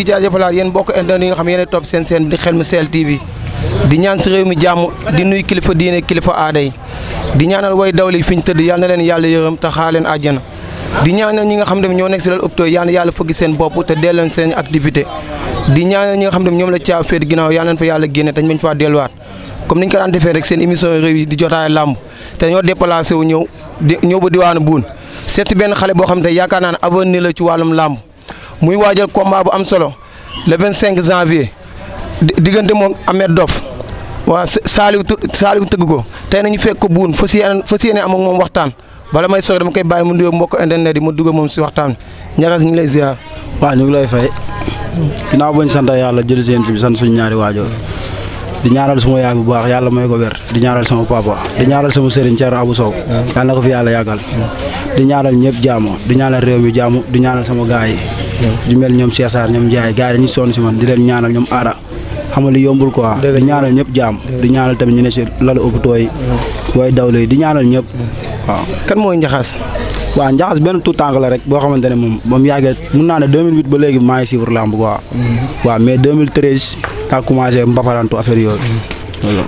di jaajëfalaat yéen bokk internet yi nga xam yéen topp seen bi di Xelmu Sell TV di ñaan si réew mi jàmm di nuy kilifa diine kilifa aada yi di ñaanal way dawli fi ñu tëdd yal na leen yàlla yërëm te xaar leen àjjana di ñaanal ñi nga xam ne ñoo nekk si lal hôpital yal na yàlla fëgg seen bopp te delloo seen activité di ñaanal ñi nga xam ne ñoom la caaw féet ginnaaw yal nañ fa yàlla génne te ñu bañ faa delluwaat comme niñ ko daan defee rek seen émission réew yi di jotaay làmb te ñoo déplacé wu ñëw ba diwaanu Buun seet si benn xale boo xam ne yaakaar naa ne avenir la ci wàllum làmb muy waajal combat bu am solo le 25 janvier diggante moom Ahmed Dof waa Saliou tëgg ko tey nañu fekk ko Buun fas yéene am ak moom waxtaan bala may sori dama koy bàyyi mu nuyoo mbokk internet yi ma dugg moom si waxtaan Ndiakhate ñu ngi lay ziar. waaw ñu ngi lay fay ginnaaw bañ sant yàlla jëli seen bi sant suñu ñaari waajur di ñaanal suma yaay bu baax yàlla may ko wér di ñaanal sama papa di ñaanal sama sëriñ Thierno Abou Sow yàlla na ko fi yàlla yàggal di ñaanal ñëpp jaamu di ñaanal réew mi jaamu di ñaanal sama gaay yi di mel ñoom Cheikh Sarr ñoom Ndiaye gaay yi dañuy sonn si man di leen ñaanal ñoom aada xam nga li yombul quoi di ñaanal ñëpp jaam di ñaanal tamit ñu ne si lalu hôpitaux yi way dawle yi di ñaanal ñëpp waaw. kan mooy Ndiakhate. waaw Ndiakhate benn tout tànk la rek boo xamante ne moom ba mu yàggee mun naa ne 2008 ba léegi maa ngi suivre lamb quoi waaw mais 2013 daa commencé mbaparantu affaire yooyu.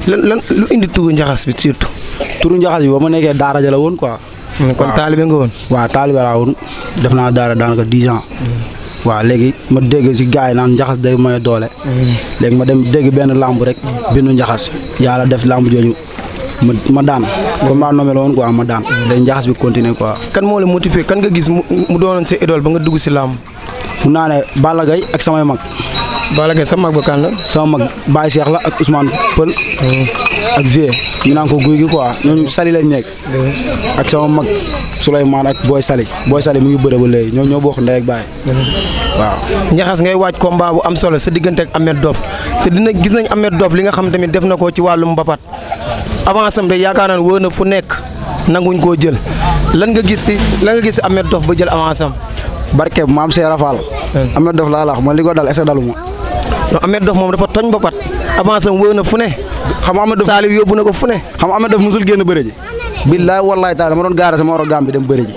lan lu indi turu Ndiakhate bi surtout. turu Ndiakhate bi ba ma nekkee daara ja la woon quoi. kon taalibe nga woon. waaw taalibe laa woon def naa daara daanaka 10 ans. waaw léegi ma dégg si gars yi naan Ndiakhate day may doole. léegi ma dem dégg benn lamb rek bindu Ndiakhate yàlla def lamb jooju ma daan. comme maa nommé la woon quoi ma daan. day Ndiakhate bi continuer quoi. kan moo la motivé kan nga gis mu doonoon sa idole ba nga dugg si lamb. mun naa ne Balla Gaye ak samay mag. Balla Gaye sa mag ba kan la. sama mag Baye Cheikh la ak Ousmane Pël. ak Vieux ñu naan ko guy gi quoi ñooñu Sali lañ nekk. ak sama mag Souleymane ak Boy Sali mu ngi bëre ba léegi ñoo bokk ndey ak baay. waaw. Ndiakhate ngay waaj combat bu am solo sa diggante ak Ahmed Dof te gis nañ Ahmed Dof li nga xam tamit def na ko ci wàllum mbapat avance am de yaakaar naa ne wóor na fu nekk nanguñ koo jël lan nga gis si Ahmed Dof ba jël avance am. barke maam Seera Fall. Ahmed Dof laa la wax man li ko dal est-ce que daluma. non Ahmed Dof moom dafa toñ mbapat avance am wóor na fu ne. xam nga Ahmed Dof Saliou yóbbu na ko fu ne. xam nga Ahmed Dof musul génn bëre ji. billaay wallaay taala ma doon gaare sama oro Gambie dem bëre ji.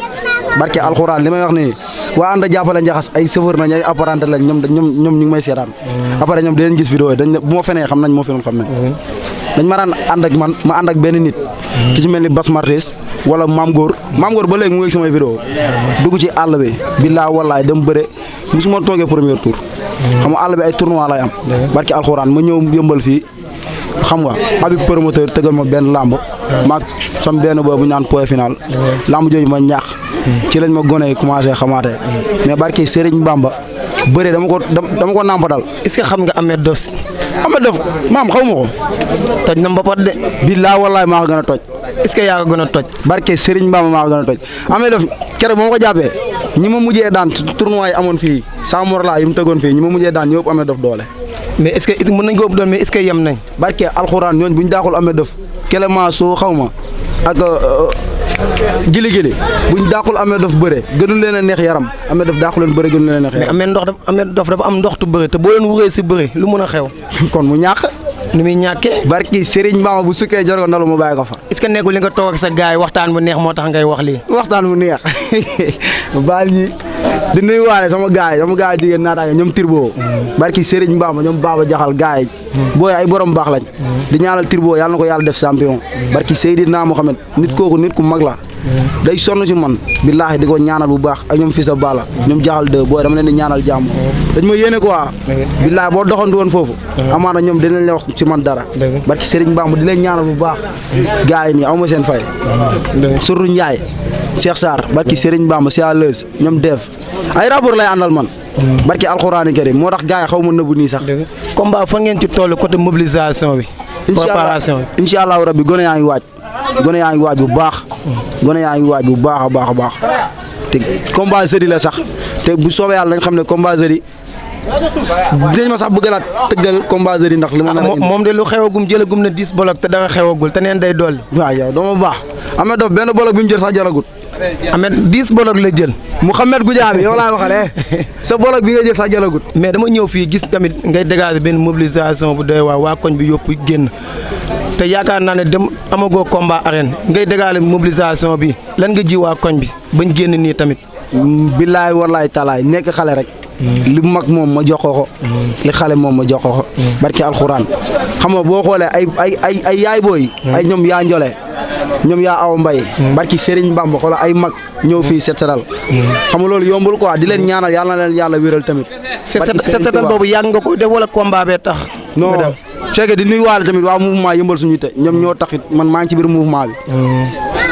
barke alxuraan li may wax nii waa ànd jàppale Ndiakhate ay chauffeur nañ ay apprenti lañ ñoom ñu ngi may seetaan. après ñoom dinañ gis vidéo yi dañ ne bu ma fenee xam nañ moo fi doon xam ne. dañ ma daan ànd ak man ma ànd ak benn nit. ki ci mel ni Bas Martis wala Maam Góor ba léegi mu ngi samay vidéo dugg ci àll bi billaay wallaay dem bëre musuma toogee premier tour. xam nga àll bi ay tournoi lay am. barke alxuraan ma ñëw yëmbal fii xam nga Habib promoteur tëgal ma benn lamb maag sam benn boobu ñaan point final lamb jooju ma ñàkk ci lañ ma gone commencé xamaate mais barke Serigne Bamba bëre dama ko nàmpatal. est-ce que xam nga Ahmed Dof. maam xaw ma ko. toj na mbapat de. billaa wallaay maa ko gën a toj. est-ce que yaa ko gën a toj. barke Serigne Bamba maa ko gën a toj Ahmed Dof keroog moo ko jàppee ñi ma mujjee daan tournoi yi amoon fii saa morla yi mu tegoon fii ñi ma mujjee daan ñëpp Ahmed Dof doole. mais est-ce que mën nañ ko ëpp doon mais est-ce que yem nañ. barke alxuraan ñooñ bu ñu daaxul Ahmed Dof Kéléma soo xaw ma ak gili bu ñu daaxul Ahmed Dof bëre gënul leen a neex yaram Ahmed Dof daaxul leen bëre gënul leen a neex yaram. mais Ahmed Dof dafa am ndoxtu bëre te boo leen wuree si bëre lu mun a xew. kon mu ñàkk. ni muy ñàkkee. barki Serigne Bamba bu sukkee jor ko ndalu mu bàyyi ko fa. est-ce que nekkul li nga toog ak sa gars yi waxtaan bu neex moo tax ngay wax lii. waxtaan bu neex baal ñi di nuyuwaale sama gars yi jigéen naataange ñoom Turbo. barki Serigne Bamba ñoom Baba Jaxal gars yi. booy ay borom baax lañ. di ñaanal Turbo yàlla na ko yàlla def champion. barki Seydina Mohamed nit ku mag la. day sonn si man billaahi di ko ñaanal bu baax ak ñoom Fils de Balla ñoom Jaxal 2 booy dama leen di ñaanal jàmm dañ ma yéene quoi billaahi boo doxantu woon foofu amaana ñoom dinañ la wax si man dara barki Serigne Bamba di leen ñaanal bu baax gars yi nii awma seen fay surtout Ndiaye Cheikh Sarr barki Serigne Bamba si àlleuse ñoom def ay rapport lay àndal man barki alxuraani karim moo tax gars yi xaw ma nëbbu nii sax combat fan ngeen ci toll côté mobilisation bi préparation bi incha allahu rabbi gone yaa ngi waaj bu baax a baax te combat jeudi la sax te bu soobee yàlla dañ xam ne combat jeudi dinañ ma sax bëgg a tëggal combat jeudi ndax li ma moom de lu xewagum jëlagum na 10 bolok te dara xewagul te neen day dolli. waaw yow dama baax Ahmed Dof benn bolok bi mu jël sax jëlagut. Ahmed 10 bolok la jël. Mouhamed Goudiaby yow laa waxale sa bolok bi nga jël sax jëlagut. mais dama ñëw fii gis tamit ngay dégager benn mobilisation bu doy waa koñ bi yëpp génn. te yaakaar naa ne dem amagoo combat arène ngay dégaale mobilisation bi lan nga ji waa koñ bi bañ génn nii tamit. billaay wallaay talaay nekk xale rek li mag moom ma jox ko li xale moom ma jox ko barki alxuraan xam nga boo xoolee ay yaay booy ay ñoom yaa njole ñoom yaa aw mbay barki Serigne Bamba xoolal ay mag ñëw fii set setal xam nga loolu yombul quoi di leen ñaanal yàlla na leen yàlla wéral tamit set setal boobu yàgg nga ko def wala combat bee tax non fekkee di nuy waale tamit waa mouvement yëmbal suñu te ñoom ñoo taxit man maa ngi ci biir mouvement bi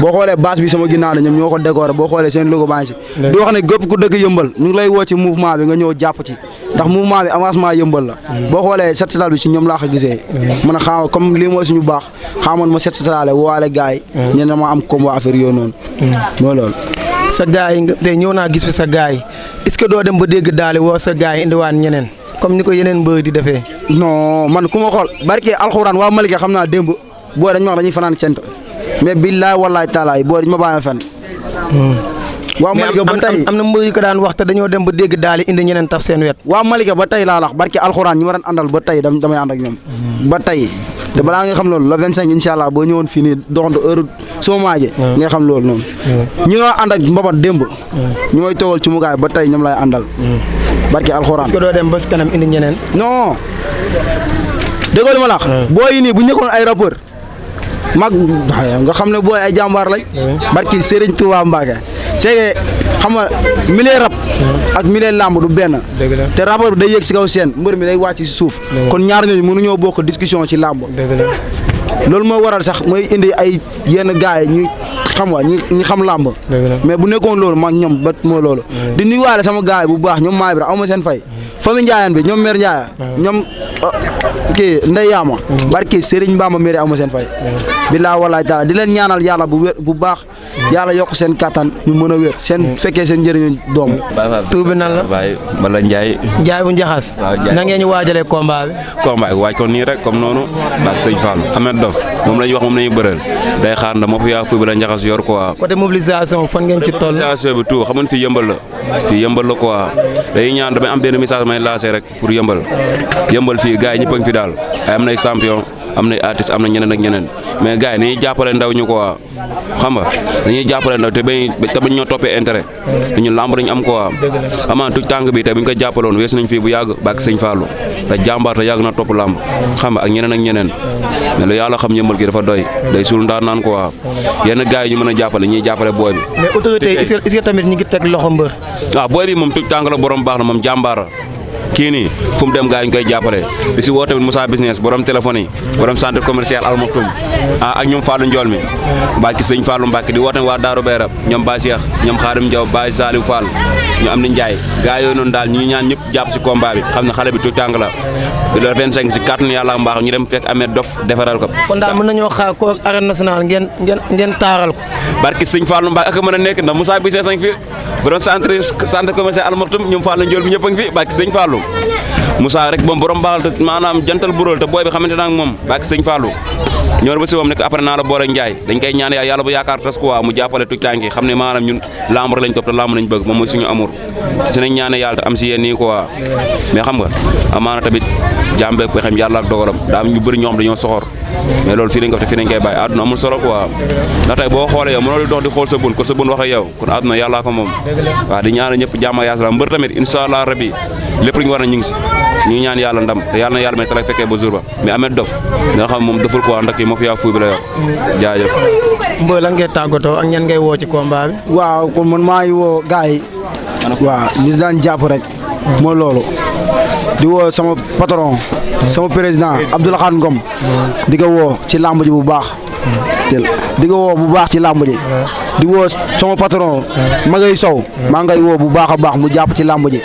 boo xoolee base bi sama ginnaaw ñoom ñoo ko décoré boo xoolee seen logo baa ngi si di wax ne gépp ku dëkk yëmbal ñu ngi lay woo ci mouvement bi nga ñëw jàpp ci ndax mouvement bi avancement yëmbal la boo xoolee set setal bi ci ñoom laa ko gisee man a xaama comme lii mooy suñu baax xaamoon ma set setalaale waale gars yi ñen dama am combat affaire yooyu noonu moo loolu sa gars yi te ñëw naa gis fi sa gars yi est-ce que doo dem ba dégg daale woo sa gars yi indiwaan ñeneen comme ni ko yeneen mbër di defee non man ku ma xool barke alxuraan waa Malika xam naa démb boo dañ ma wax dañuy fanaan cent mais billaay wallaay taalaay boo dañ ma bàyyi fen waa Malika ba tey am na mbër yi ko daan wax te dañoo dem ba dégg daale indi ñeneen taf seen wet waa Malika ba tey laa lax barke alxuraan ñi ma daan àndal ba tey damay ànd ak ñoom ba tey te balaa nga xam loolu le 25 incha allah boo ñëwoon fii nii doxantu heure soo maaje nga xam loolu noonu ñi nga ànd ak mbabat démb ñu may toogal ci mukaay ba tey ñoom lay àndal barke alxuraan. est-ce que doo dem ba si kanam indi ñeneen. non déggoo li ma la wax. booy yi nii bu ñu nekkoon ay rappeur mag nga xam ne booy ay jàmbaar lañ. barki Serigne Touba Mbacke. c'est que xam nga milieu rap ak milieu lamb du benn. te rappeur bi day yëg si kaw seen mbër mi day wàcc si suuf. kon ñaar ñooñu mënuñoo bokk discussion ci lamb. loolu moo waral sax mooy indi ay yenn gars yi ñuy xam nga ñi xam làmb mais bu nekkoon loolu man ñoom ba moo loolu di nuyuwaale sama gars yi bu baax ñoom maay bi aw ma seen fay famille Ndiayane bi ñoom mère Ndiaye ñoom kii Ndeye Yaama barki Serigne Bamba mère aw ma seen fay billaa wallaay taala di leen ñaanal yàlla bu wér bu baax yàlla yokk seen kattan ñu mën a wér seen fekkee seen njëriñu doom tur bi nan la Baye Bala Ndiaye bu Njaxas na ngeen ñu waajalee combat bi waaj ko nii rek comme noonu baak sëñ Fall Ahmed Dof moom la ñuy wax moom la ñuy bëreel day xaar nda moo fi yaa fu bi la Njaxas yor quoi côté mobilisation fan ngeen ci toll mobilisation bi tout xam nga fii yëmbal la quoi dañuy ñaan damay am benn message may lancé rek pour yëmbal fii gars yi ñëpp a ngi fi daal ay am nay champion am nay artiste am na ñeneen ak ñeneen mais gars yi dañuy jàppale ndaw ñu quoi xam nga dañuy jàppale ndaw te bañ ñoo toppee intérêt dañu lamb dañu am quoi amaan tuj tànk bi te bu ñu ko jàppaloon wees nañ fii bu yàgg baak sëñ Fallou te jàmbaar te yàgg na topp lamb xam nga ak ñeneen mais lu yàlla xam yëmbal gi dafa doy day suul ndaar naan quoi yenn gars yi ñu mën a jàppale ñuy jàppale booy bi mais autorité yi est-ce que tamit ñi ngi teg loxo mbër waaw booy bi moom tuj tànk la borom baax na moom jàmbaar kii nii fu mu dem gars yi ñu koy jàppale di si woo tamit Moussa Business borom téléphone yi borom centre commercial Al Maktoum ak ñoom Fallou Ndiol mi Mbacke sëñ Fallou Mbacke di woo tamit waa Daaru Beerab ñoom Ba Cheikh ñoom Khadim Diaw Baye Saliou Fall ñu am ni Ndiaye gars yooyu noonu daal ñu ngi ñaan ñëpp jàpp si combat bi xam ne xale bi tuuti tàng la le 25 si kàttanu yàlla mbaax ñu dem fekk Ahmed Dof defaral ko kon daal mën nañoo xaar ko arène nationale ngeen taaral ko barki sëñ Fallou Mbacke ak mën a nekk ndax Moussa Business a ngi fi borom centre commercial Al Maktoum ñoom Fallou Ndiol bi ñëpp a ngi fi barki sëñ Fallou Moussa rek moom borom baaxal te maanaam jantal buróol te booy bi xamante naa ak moom baak sëñ Fallou ñëw ba si moom ne ko après naa la boole Ndiaye dañ koy ñaan yàlla bu yaakaar tas quoi mu jàppale tuj tànki xam ne maanaam ñun lamb rek lañ topp te lamb lañ bëgg moom mooy suñu amour si nañ ñaane yàlla te am si yéen nii quoi mais xam nga amaana tamit jàmbeeg pexem yàlla ak dogalam daa am ñu bëri ñoo xam dañoo soxor mais loolu fii lañ ko te fii lañ koy bàyyi àdduna amul solo quoi ndax tey boo xoolee yow mënoo di dox di xool sa bun ko sa bun wax ak yow kon àdduna yàllaa ko moom waaw di ñaan ñëpp jàmm ak yaasala mbër tamit incha allah rabbi lépp lu ñu war na ñu ngi si ñu ngi ñaan yàlla ndam te yàlla na yàlla may talak fekkee ba jour ba mais Ahmed Dof nga xam moom deful quoi ndax kii moo fi yaa fuuy bi la yor jaajëf mbër lan ngay tàggatoo ak ñan ngay woo ci combat bi waaw kon man maa ngi woo gars yi waaw li daan jàpp rek moo loolu di woo sama patron sama président Abdoulaye Ngom di ko woo ci làmb ji bu baax di ko woo bu baax ci làmb ji di woo sama patron Magay Sow maa ngay woo bu baax a baax mu jàpp ci làmb ji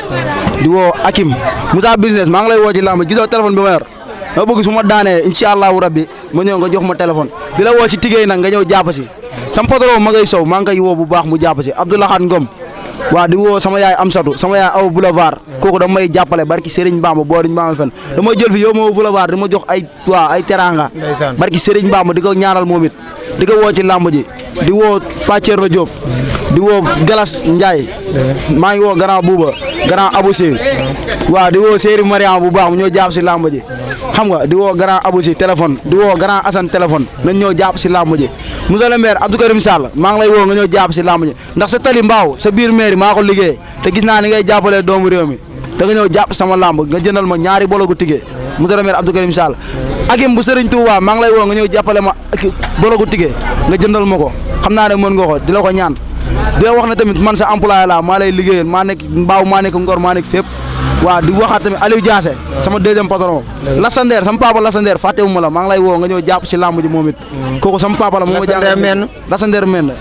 di woo Akim Moussa Business maa ngi lay woo ci làmb ji gisoo téléphone bi ma yor ma bëgg su ma daanee incha allahu rabbi ma ñëw nga jox ma téléphone di la woo ci tigéey nag nga ñëw jàpp si sama patron Magay Sow maa ngi koy woo bu baax mu jàpp si Abdoulaye Ngom waaw di woo sama yaay Amsatou sama yaay aw boulevard kooku dama may jàppale barki Serigne Bamba boo duñ Bamba fen dama jël fi yow ma boulevard di ma jox ay teranga barki Serigne Bamba di ko ñaanal moom it di ko woo ci làmb ji di woo Pàcceerno Diop di woo Galas Ndiaye maa ngi woo grand Bouba grand Abou Sey waaw di woo Séri Mariam bu baax mu ñëw jàpp si làmb ji xam nga di woo grand Abou Sey téléphone di woo grand Assane téléphone nañ ñëw jàpp si làmb ji monsieur le maire Abdou Karim Sall maa ngi lay woo nga ñëw jàpp si làmb ji ndax sa tali mbaaw sa biir maire maa ko liggéey te gis naa ni ngay jàppalee doomu réew mi da nga ñëw jàpp sama lamb nga jëndal ma ñaari bologu tigé monsieur le maire Abdou Karim Sall akim bu Serigne Touba maa ngi lay woo nga ñëw jàppale ma bologu tigé nga jëndal ma ko xam naa ne mën nga ko di la ko ñaan di la wax ne tamit man sa employé la maa lay liggéeyal maa nekk mbaaw maa nekk Ngor maa nekk fépp waaw di waxaat tamit Aliou Diassé sama deuxième patron Lassander sama papa Lassander fàttewuma la maa ngi lay woo nga ñëw jàpp ci lamb ji moom it kooku sama papa la moo ma jàngal Lassander men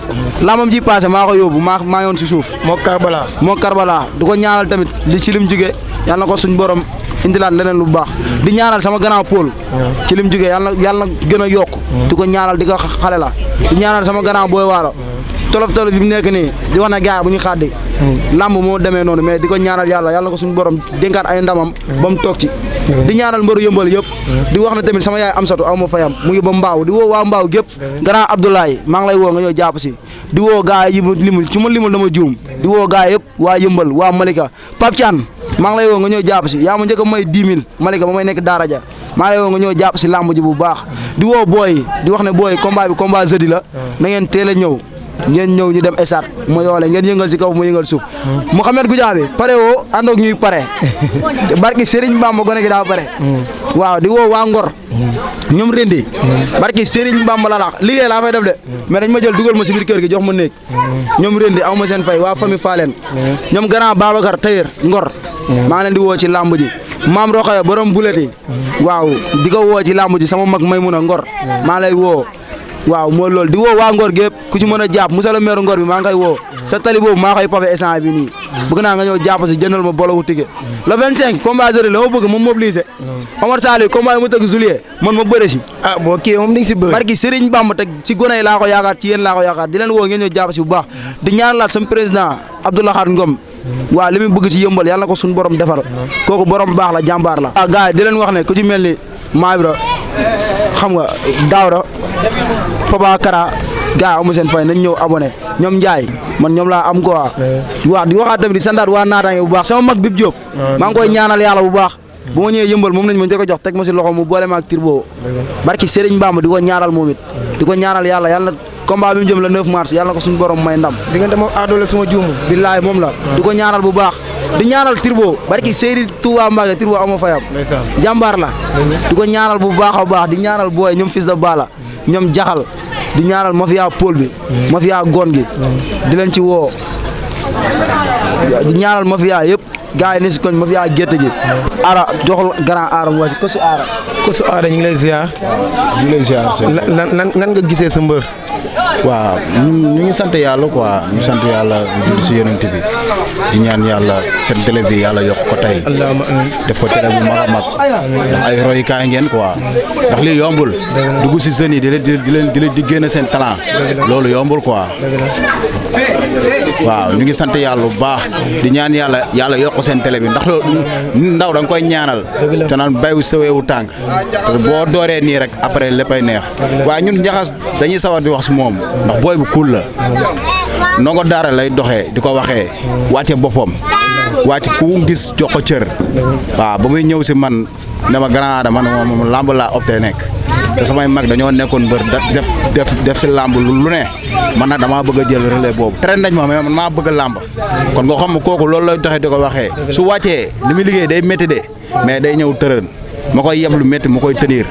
lambam ji passé maa ko yóbbu maa yoon si suuf moo Karbala di ko ñaanal tamit li ci lim jóge yàlla na ko suñ borom indilaat leneen lu baax di ñaanal sama grand Paul ci lim jóge yàlla na gën a yokk di ko ñaanal di ko xale la di ñaanal sama grand Boy Waalo tolof bi mu nekk nii di wax ne gars bu ñu xàddi lamb moo demee noonu mais di ko ñaanal yàlla na ko suñu borom dénkaat ay ndamam ba mu toog ci di ñaanal mbaru yëmbal yëpp di wax ne tamit sama yaay Amsatu aw ma fayam mu ngi ba mbaaw di woo waa mbaaw gépp grand Abdoulaye maa ngi lay woo nga ñëw jàpp si di woo gars yi limul ci ma limul dama juum di woo gars yëpp waa yëmbal waa Malika Pape Thian maa ngi lay woo nga ñëw jàpp si yaa ma njëkk a may 10 000 Malika ba may nekk daara ja maa ngi lay woo nga ñëw jàpp si lamb ji bu baax di woo booy di wax ne booy combat bi combat jeudi la na ngeen teel a ñëw ngeen ñëw ñu dem esat ma yoole ngeen yëngal si kaw ma yëngal suuf Mouhamed Goudiaby pare woo àndoog ñuy pare barki Serigne Bamba gone gi daa pare waaw di woo waa Ngor ñoom rendi barki Serigne Bamba la liggéey laa fay def de mais dañ ma jël dugal ma si biir kër gi jox ma néeg ñoom rendi aw ma seen fay waa famille Falen ñoom grand Babacar Tayer Ngor maa leen di woo ci lamb ji maam Rokhaya borom bulet yi waaw di ko woo ci lamb ji sama mag Maymuna Ngor maa lay woo waaw mooy loolu di woo waa Ngor gépp ku ci mën a jàpp monsieur le maire Ngor bi maa ngi koy woo sa tali boobu maa koy pavé instant bi nii bëgg naa nga ñëw jàpp si jëndal ma bologu tigé le 25 combat jeudi la ma bëgg ma mobiliser Omar Sall combat yi ma tëgg juillet man ma bëre si boo kii moom di nga si bëri barki Serigne Bamba teg ci gone yi laa ko yaakaar ci yéen laa ko yaakaar di leen woo ngeen ñëw jàpp si bu baax di ñaanalaat sama président Abdoulaye Ngom waaw li muy bëgg ci yëmbal yàlla na ko suñu borom defar kooku borom baax la jàmbaar la gars yi di leen wax ne ku ci mel ni Maibra xam nga Daouda Papa Kara gars amu seen fay nañ ñëw abonné ñoom Ndiaye man ñoom laa am quoi wax di waxaat tamit di sandaat waa naataange bu baax sama mag Bib Diop maa ngi koy ñaanal yàlla bu baax bu ma ñëwee yëmbal moom lañ ma njëkk a jox teg ma si loxo mu boole ma ak Turbo barki Serigne Bamba di ko ñaanal moom it di ko ñaanal yàlla na combat bi mu jëm le 9 mars yàlla na ko suñu borom may ndam di nga dem aadole suma juumu billaay moom la di ko ñaanal bu baax di ñaanal Turbo barki Seydi Touba Mbacke Turbo ama fayam jàmbaar la di ko ñaanal bu baax a baax di ñaanal booy ñoom fils de Bala ñoom jaxal di ñaanal mafia Paul bi mafia gon gi di leen ci woo di ñaanal mafia yëpp gars yi ne si koñ mafia gerte gi ara joxul grand ara mu wàcc kosu aara ñu ngi lay ziar nan nga gisee sa mbër waaw ñu ngi sant yàlla quoi ñu sant yàlla di si yonent bi di ñaan yàlla seen télé bi yàlla yokk ko tey def ko télé bu mag a mag ndax ay royukaay ngeen quoi ndax lii yombul dugg si jeunes yi di génn seen talent loolu yombul quoi waaw ñu ngi sant yàlla bu baax di ñaan yàlla yokk seen télé bi ndax loolu ndaw da nga koy ñaanal te naan bayu sëweewu tànk te boo dooree nii rek après léppay neex waaye ñun Njaxas dañuy sawar di wax si moom ndax booy bu cool la ndongo daara lay doxee di ko waxee wàcce boppam wàcc ku gis jox ko cër waaw ba muy ñëw si man dama grand man moom lamb laa opté nekk te samay mag dañoo nekkoon mbër def si lamb lu ne man nag damaa bëgg a jël relais boobu traité nañ ma mais man maa bëgg a lamb kon nga xam kooku loolu lay doxee di ko waxee su wàccee li muy liggéey day métti de mais day ñëw tërën ma koy yeb lu métti ma koy tenir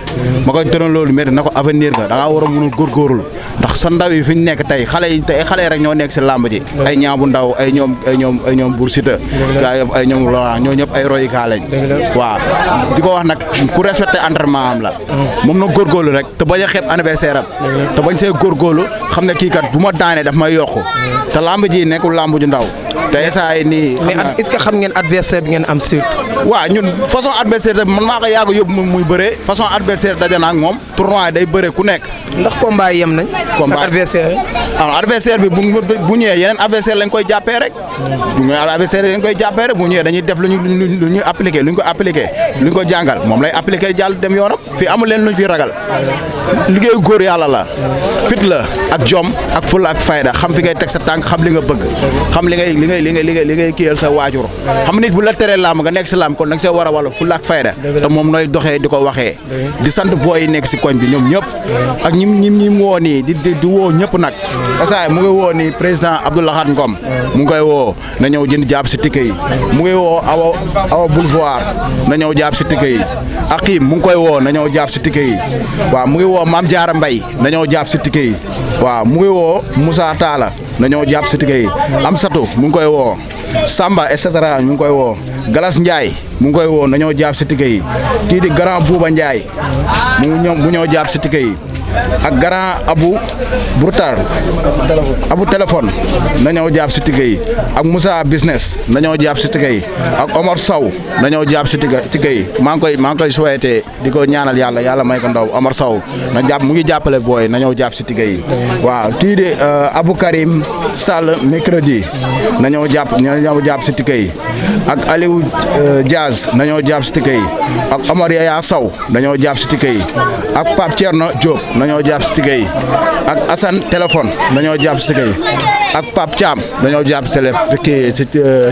ma koy tëral loolu métti na ko avenir nga da ngaa war a mun a góorgóorlu ndax sa ndaw yi fi ñu nekk tey xale yi rek ñoo nekk si làmb ji ay ñaabu ndaw ay ñoom Bour Siteu ay ñoom Laurent ñoo ñëpp ay royukaa lañ waaw di ko wax nag ku respecté entraînement am la moom na góorgóorlu rek te bañ a xeeb anniversaire am te bañ see góorgóorlu xam ne kii kat bu ma daanee daf may yokku te làmb ji nekkul làmb ju ndaw te saa yi nii mais est-ce que xam ngeen adversaire bi ngeen am surtout waaw ñun façon adversaire man maa ko yàgg yóbbu muy bëree façon adversaire daje na ak moom tournoi day bëree ku nekk ndax combat yi yem nañ combat adversaire adversaire bi bu ñëwee yeneen adversaire lañ koy jàppee rek bu ñëwee dañuy def lu ñu appliqué lu ñu ko appliqué lu ñu ko jàngal moom lay appliqué jàll dem yoonam fii amul leen luñ fi ragal liggéeyu góor yàlla la fit la ak jom ak fulla ak fayda xam fi ngay teg sa tànk xam li nga bëgg xam li li ngay kiyal sa waajur xam nit bu la teree làmb nga nekk si làmb kon nag sa war a wala fu laak fayda te moom nooy doxee di ko waxee di sant booy yi nekk si koñ bi ñoom ñëpp ak ñim woo nii di woo ñëpp nag asaay mu ngi woo nii président Abdoulahat Ngom mu ngi koy woo na ñëw jënd jàpp si ticket yi mu ngi woo awa boulevard na ñëw jàpp si ticket yi Akim mu ngi koy woo na ñëw jàpp si ticket yi waaw mu ngi woo Mame Diarra Mbaye na ñëw jàpp si ticket yi waaw mu ngi woo Moussa Talla na ñëw jàpp si ticket yi Amsatou mu ngi koy woo Samba et cetera mu ngi koy woo Galas Ndiaye mu ngi koy woo na ñëw jàpp si ticket yi kii di grand Bouba Ndiaye mu ñëw jàpp si ticket yi ak grand Abou Brutal Abou téléphone na ñëw jàpp si ticket yi ak Moussa business na ñëw jàpp si ticket yi ak Omar Sow na ñëw jàpp si ticket yi maa ngi koy souhaité di ko ñaanal yàlla may ko ndaw Omar Sow na jàpp mu ngi jàppale booy na ñëw jàpp si ticket yi waaw kii di Abou Karim Sall mercredi na ñëw jàpp si ticket yi ak Aliou Diaz na ñëw jàpp si ticket yi ak Omar Yaya Sow na ñëw jàpp si ticket yi ak Pape Thierno Diop na ñëw jàpp si ticket yi ak Assane téléphone na ñëw jàpp si ticket yi ak Pape Thiam dañoo jàpp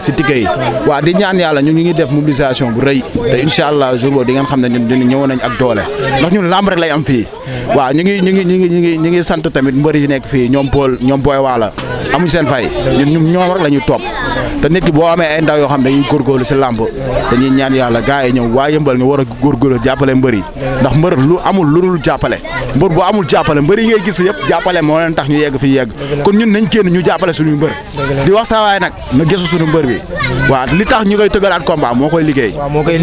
si ticket yi waaw di ñaan yàlla ñun ñu ngi def mobilisation bu rëy te incha allah jour boobu di ngeen xam ne ñun dina ñëwoon nañ ak doole ndax ñun lamb rek lay am fii waaw ñu ngi sant tamit mbër yi nekk fii ñoom Paul ñoom Boy Wala amuñ seen fay ñoom rek la ñuy topp te nit ki boo amee ay ndaw yoo xam ne dañuy góorgóorlu si lamb dañuy ñaan yàlla gars yi ñëw waa Yëmbal nga war a góorgóorlu jàppale mbër yi ndax mbër lu amul lu dul jàppale mbër bu amul jàppale mbër yi ngay gis fi yëpp jàppale moo leen tax ñu yegg fi yegg kon ñun nañ génn ñu jàppale suñu mbër di wax saa waay nag na gëstu suñu mbër bi waaw li tax ñu koy tëggalaat combat moo koy liggéey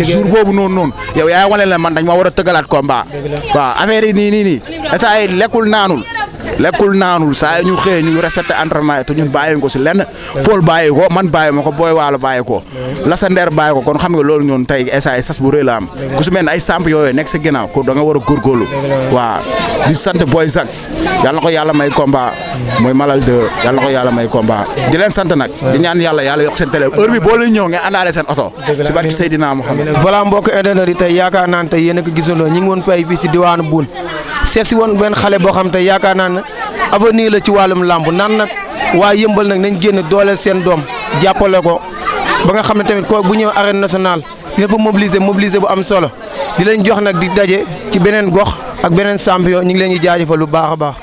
jour boobu noonu yow yaa wane la man dañ ma war a tëggalaat combat waaw affaire yi nii saa yi lekkul naanul saa yi ñu xëyee ñu respecté entraînement yi te ñun bàyyi ko si lenn Paul bàyyi ko man bàyyi ma ko Boy Walo bàyyi ko Lassander bàyyi ko kon xam nga loolu ñoon tey saa yi sas bu rëy la am ku su mel ne ay samp yooyu nekk sa ginnaaw ko da nga war a góorgóorlu waaw di sant Boy Zak yàlla ko yàlla may combat mooy Malal 2 yàlla ko yàlla may combat di leen sant nag di ñaan yàlla yokk seen télé heure bi boo leen ñëw ngeen àndaale seen oto si barki Seydina Muhammad voilà mbokk internet yi tey yaakaar naan tey yéen a ko gisandoo ñi ngi woon fay fii si diwaanu Boune seet si woon benn xale boo xam te yaakaar naa ne avenir la ci wàllum làmb naan nag waa Yëmbal nag nañ génn dooleel seen doom jàppale ko ba nga xam ne tamit ko bu ñëw arène nationale dina fa mobiliser bu am solo di leen jox nag di daje ci beneen gox ak beneen champion ñu ngi leen di jaajëfal lu baax a baax.